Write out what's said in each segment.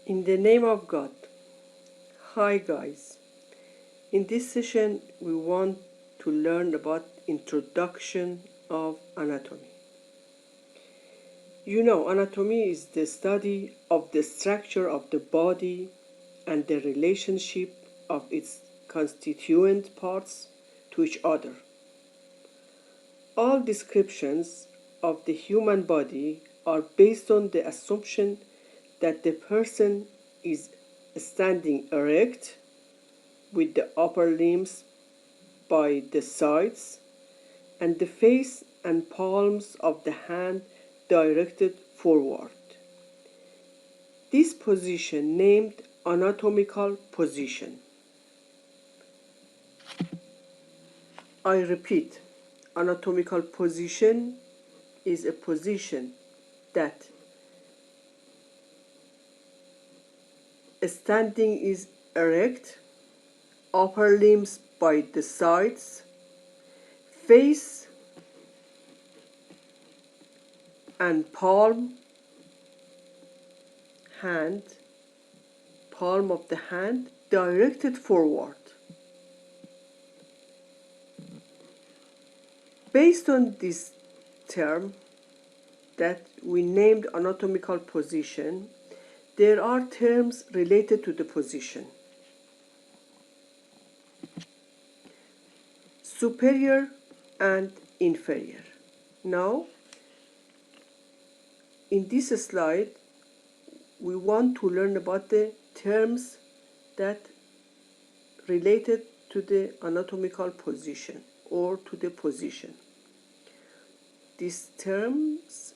In the name of God. Hi guys. In this session we want to learn about introduction of anatomy. You know, anatomy is the study of the structure of the body and the relationship of its constituent parts to each other. All descriptions of the human body are based on the assumption that the person is standing erect with the upper limbs by the sides and the face and palms of the hand directed forward. This position named anatomical position. I repeat, anatomical position is a position that standing is erect, upper limbs by the sides, face and palm of the hand directed forward. Based on this term that we named anatomical position, there are terms related to the position. Superior and inferior. Now, in this slide, we want to learn about the terms that related to the anatomical position or to the position. These terms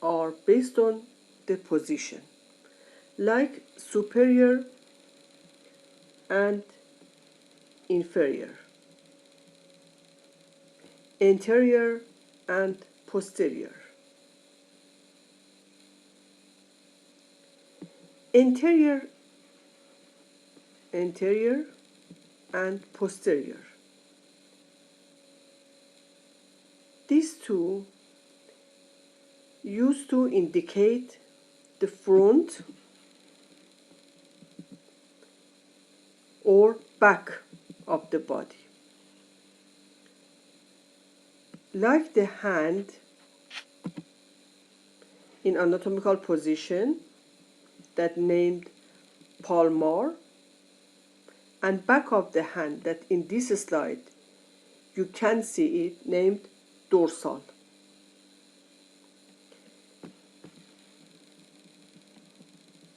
are based on the position, like superior and inferior, anterior and posterior. Anterior and posterior. These two used to indicate the front or back of the body. Like the hand in anatomical position that named palmar, and back of the hand that in this slide you can see it named dorsal.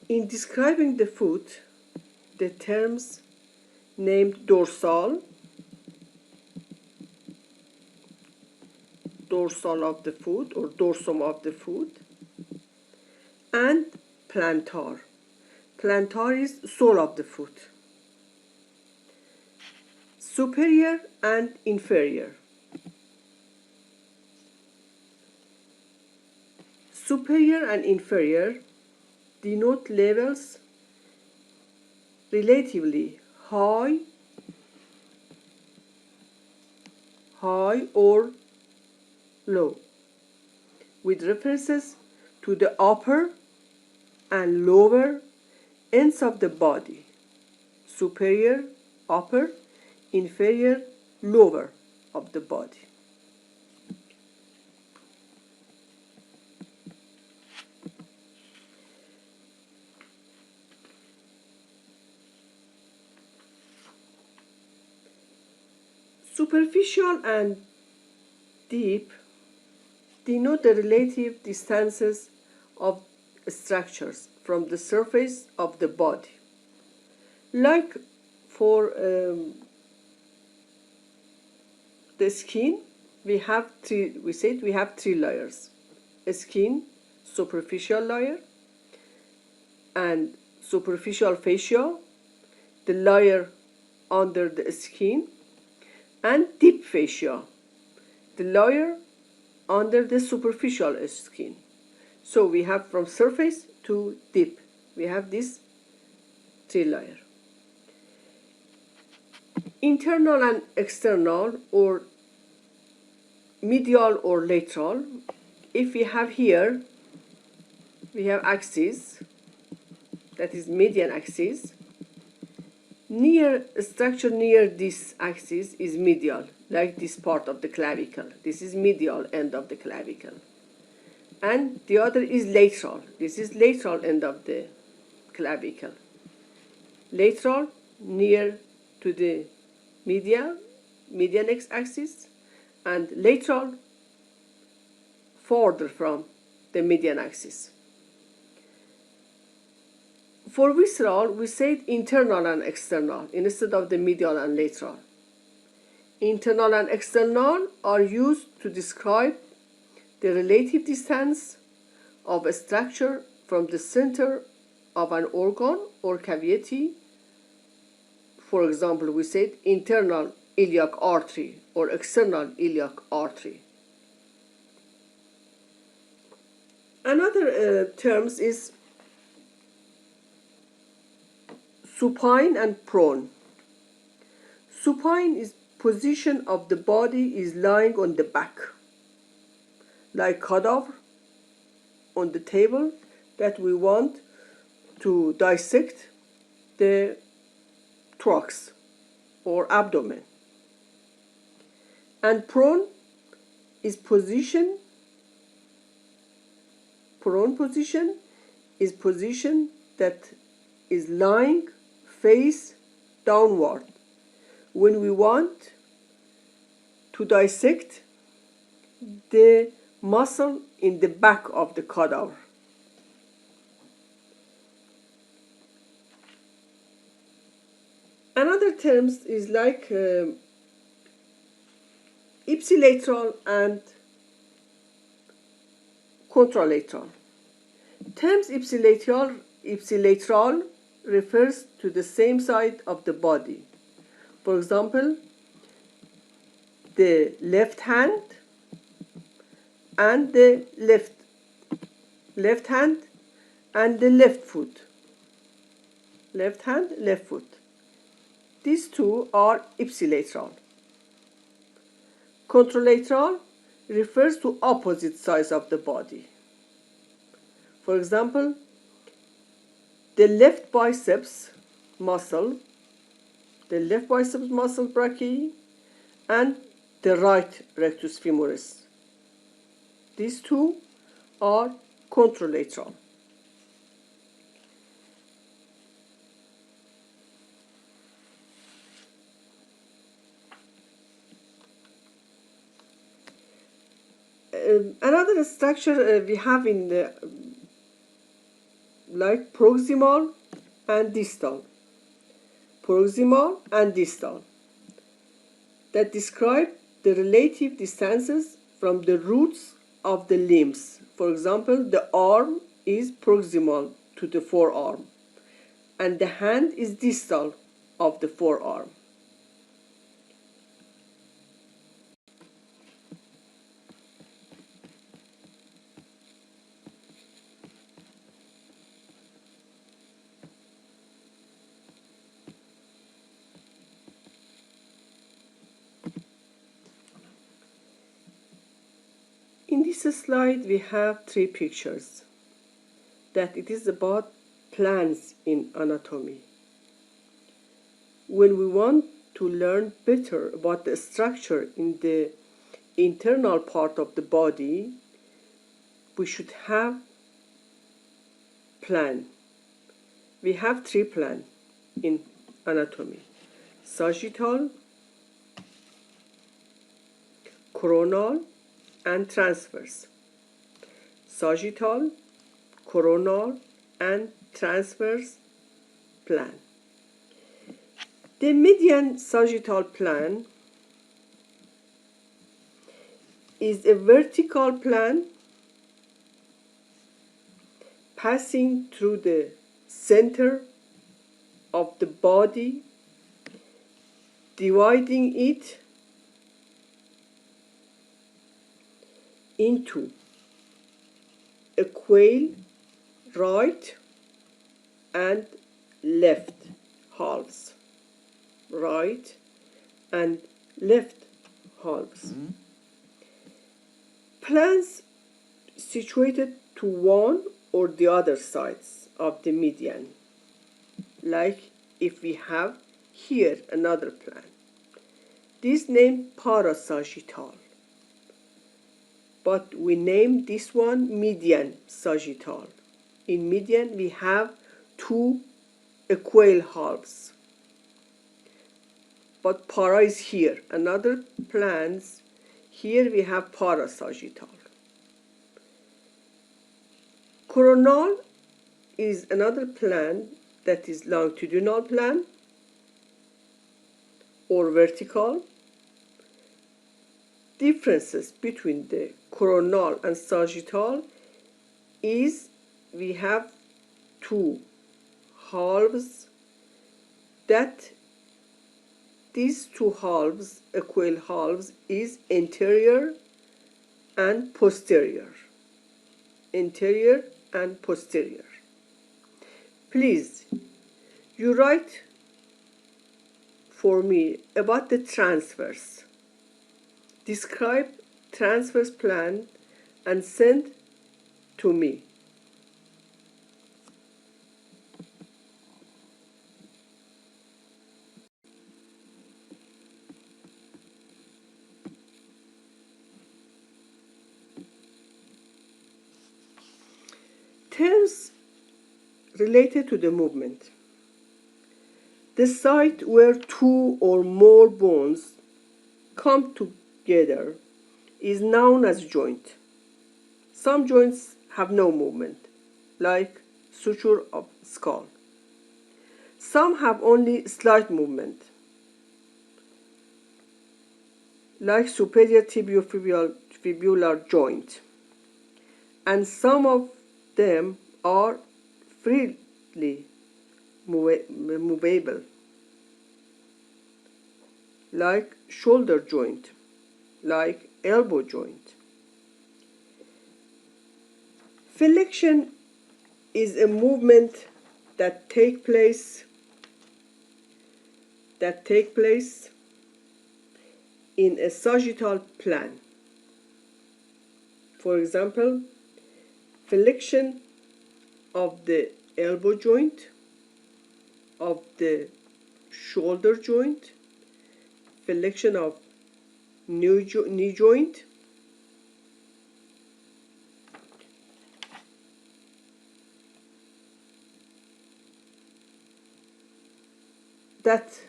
In describing the foot, the terms named dorsal of the foot or dorsum of the foot, and plantar. Plantar is sole of the foot. Superior and inferior. Superior and inferior denote levels relatively high or low, with references to the upper and lower ends of the body. Superior, upper, inferior, lower of the body. Superficial and deep denote the relative distances of structures from the surface of the body. Like for the skin, we have three layers: skin, superficial layer, and superficial fascia, the layer under the skin, and deep fascia, the layer under the superficial skin. So we have from surface to deep, we have this three layer. Internal and external, or medial or lateral. If we have here, we have axis, that is median axis. Structure near this axis is medial, like this part of the clavicle. This is medial end of the clavicle. And the other is lateral. This is lateral end of the clavicle. Lateral near to the median x-axis, and lateral further from the median axis. For visceral, we said internal and external instead of the medial and lateral. Internal and external are used to describe the relative distance of a structure from the center of an organ or cavity. For example, we said internal iliac artery or external iliac artery. Another terms is supine and prone. Supine is position of the body is lying on the back, like cadaver on the table that we want to dissect the thorax or abdomen. And prone position is position that is lying face downward when we want to dissect the muscle in the back of the cadaver. Another terms is like ipsilateral and contralateral. Terms ipsilateral refers to the same side of the body. For example, the left hand and the left hand and the left foot. Left hand, left foot. These two are ipsilateral. Contralateral refers to opposite sides of the body. For example, the left biceps muscle brachii, and the right rectus femoris. These two are contralateral. Another structure we have in the like proximal and distal. Proximal and distal that describe the relative distances from the roots of the limbs. For example, the arm is proximal to the forearm and the hand is distal of the forearm. In this slide we have three pictures that it is about plans in anatomy. When we want to learn better about the structure in the internal part of the body, we should have plan. We have three plans in anatomy: sagittal, coronal, and transverse. Sagittal, coronal, and transverse plan. The median sagittal plan is a vertical plan passing through the center of the body, dividing it into equal right and left halves. Right and left halves. Plans situated to one or the other sides of the median. like if we have here another plan. This name parasagittal, but we name this one median sagittal. In median we have two equal halves, but para is here. Another plans, here we have parasagittal. Coronal is another plan that is longitudinal plan or vertical. Differences between the coronal and sagittal is we have two halves, that these two halves, equal halves, is anterior and posterior. Anterior and posterior. Please, you write for me about the transverse. Describe transverse plan and send to me. Terms related to the movement. The site where two or more bones come together is known as joint. Some joints have no movement, like suture of skull. Some have only slight movement, like superior tibiofibular joint. And some of them are freely movable, like shoulder joint, like elbow joint. Flexion is a movement that take place in a sagittal plan. For example, flexion of the elbow joint, of the shoulder joint, flexion of knee joint, that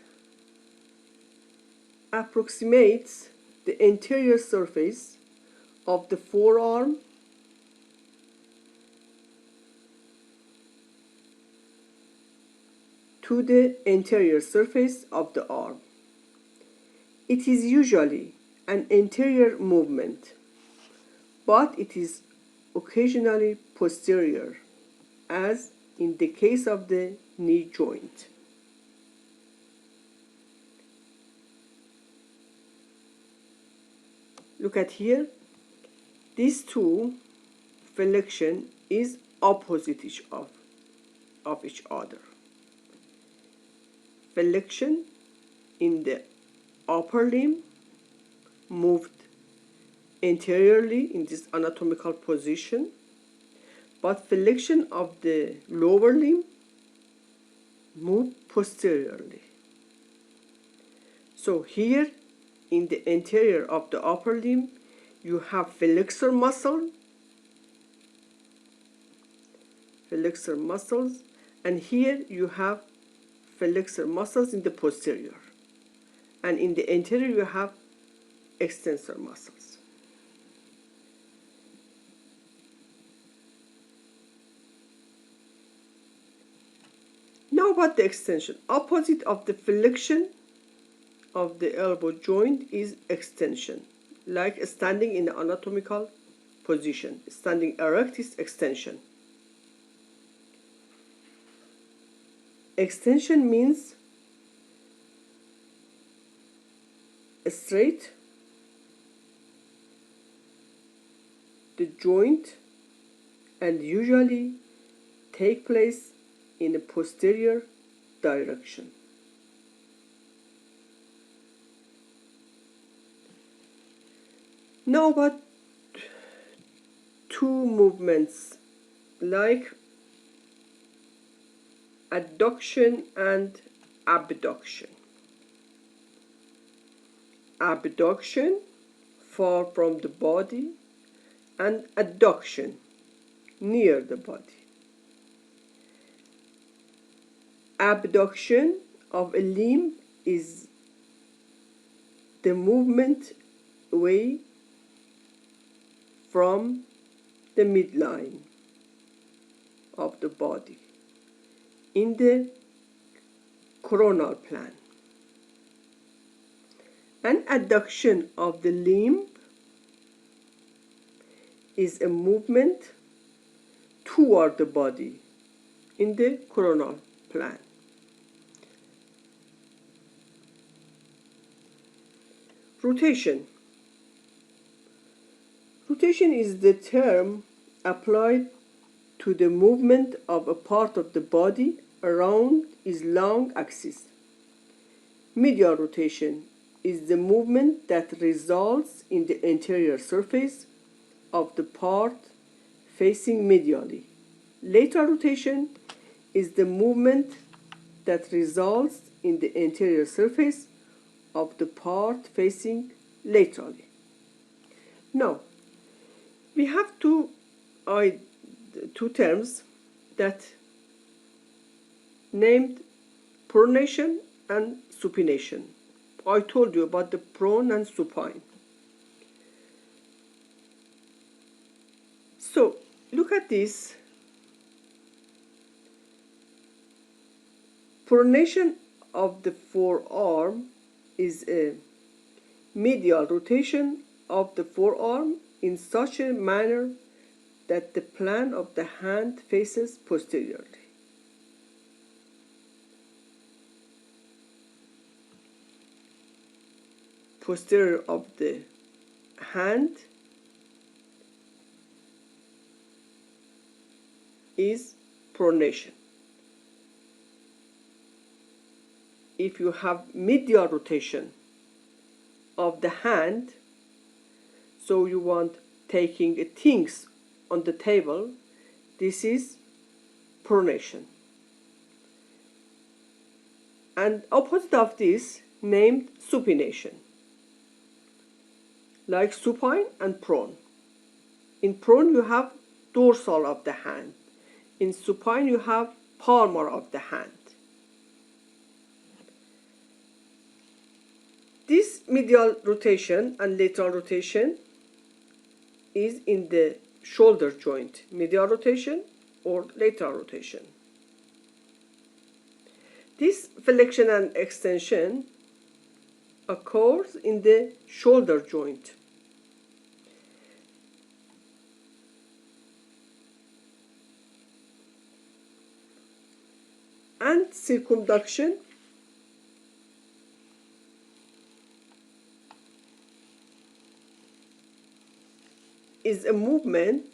approximates the anterior surface of the forearm to the anterior surface of the arm. It is usually an anterior movement, but it is occasionally posterior, as in the case of the knee joint. Look at here. These two flexion is opposite of each other. Flexion in the upper limb moved anteriorly in this anatomical position, but flexion of the lower limb moved posteriorly. So here in the anterior of the upper limb you have flexor muscles, and here you have flexor muscles in the posterior, and in the anterior you have extensor muscles. Now about the extension. Opposite of the flexion of the elbow joint is extension, like standing in the anatomical position. Standing erect is extension. Extension means straight the joint and usually take place in a posterior direction. Now about two movements like adduction and abduction. Abduction, far from the body, and adduction, near the body. Abduction of a limb is the movement away from the midline of the body in the coronal plane. An adduction of the limb is a movement toward the body in the coronal plane. Rotation. Rotation is the term applied to the movement of a part of the body around its long axis. Medial rotation is the movement that results in the anterior surface of the part facing medially. Lateral rotation is the movement that results in the anterior surface of the part facing laterally. Now, we have two terms that named pronation and supination. I told you about the prone and supine. So look at this. Pronation of the forearm is a medial rotation of the forearm in such a manner that the plane of the hand faces posteriorly. Posterior of the hand is pronation. If you have medial rotation of the hand, so you want taking things on the table, this is pronation. And opposite of this named supination, like supine and prone. In prone you have dorsal of the hand. In supine you have palmar of the hand. This medial rotation and lateral rotation is in the shoulder joint, medial rotation or lateral rotation. This flexion and extension occurs in the shoulder joint. And circumduction is a movement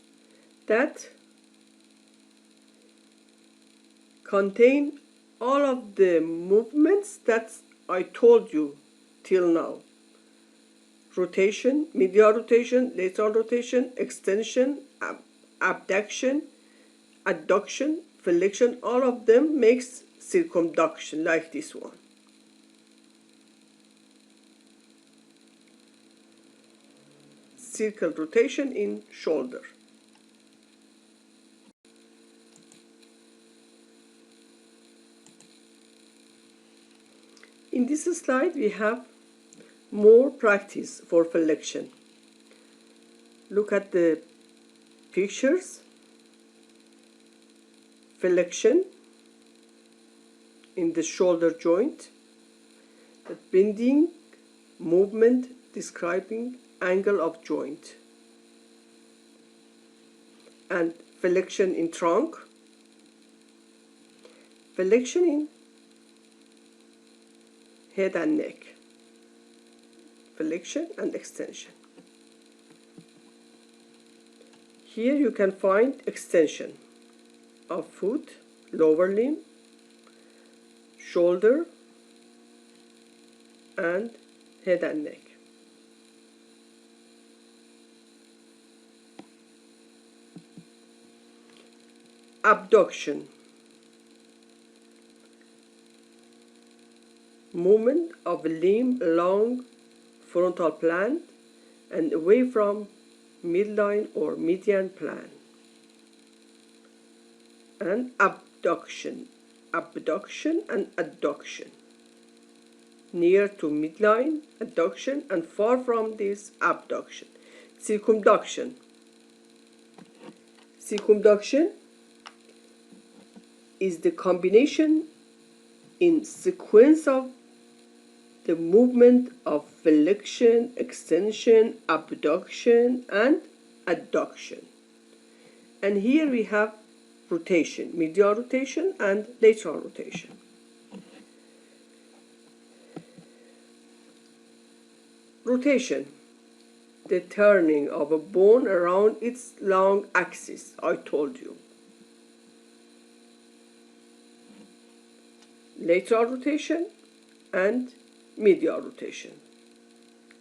that contains all of the movements that I told you till now. Rotation, medial rotation, lateral rotation, extension, abduction, adduction, flexion, all of them makes circumduction like this one. Circle rotation in shoulder. In this slide we have more practice for flexion. Look at the pictures. Flexion in the shoulder joint, the bending movement describing angle of joint, and flexion in trunk, flexion in head and neck, flexion and extension. Here you can find extension of foot, lower limb, shoulder, and head and neck. Abduction. movement of a limb along frontal plane and away from midline or median plane. And abduction and adduction. Near to midline, adduction, and far from this, abduction. Circumduction. Circumduction is the combination in sequence of the movement of flexion, extension, abduction, and adduction. And here we have rotation, medial rotation and lateral rotation. Rotation, the turning of a bone around its long axis, I told you. Lateral rotation and medial rotation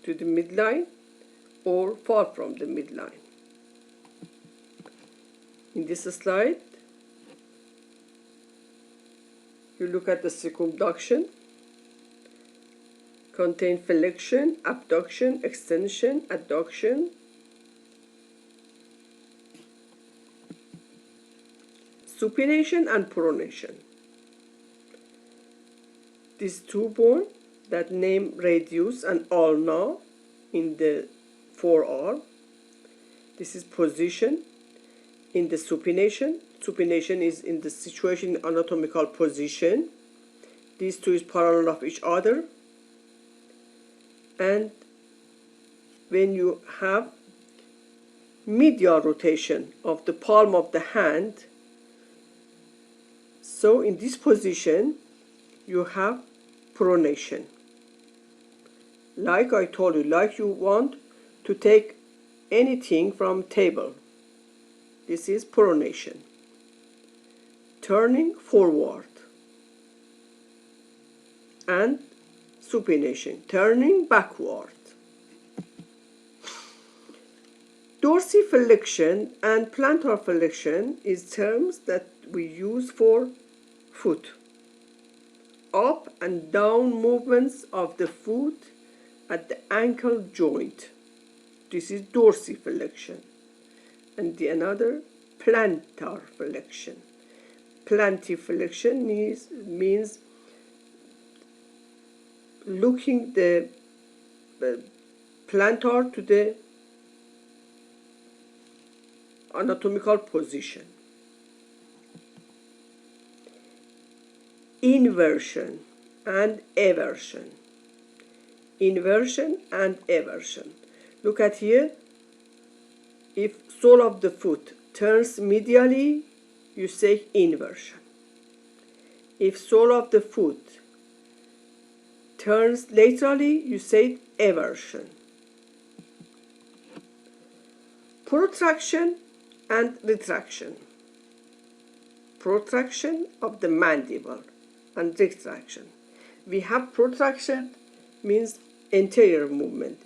to the midline or far from the midline. In this slide, you look at the circumduction, contain flexion, abduction, extension, adduction. Supination and pronation. These two bones that name radius and ulna in the forearm. This is position in the supination. Supination is in the situation in anatomical position. These two is parallel of each other. And when you have medial rotation of the palm of the hand, so in this position you have pronation. Like I told you, like you want to take anything from table. This is pronation. Turning forward. And supination, turning backward. Dorsiflexion and plantar flexion is terms that we use for foot. Up and down movements of the foot at the ankle joint. This is dorsiflexion. And the another plantar flexion. Plantiflexion means looking the plantar to the anatomical position. Inversion and eversion. Inversion and eversion. Look at here. If sole of the foot turns medially, you say inversion. If sole of the foot turns laterally, you say eversion. Protraction and retraction. Protraction of the mandible and retraction. We have protraction means anterior movement.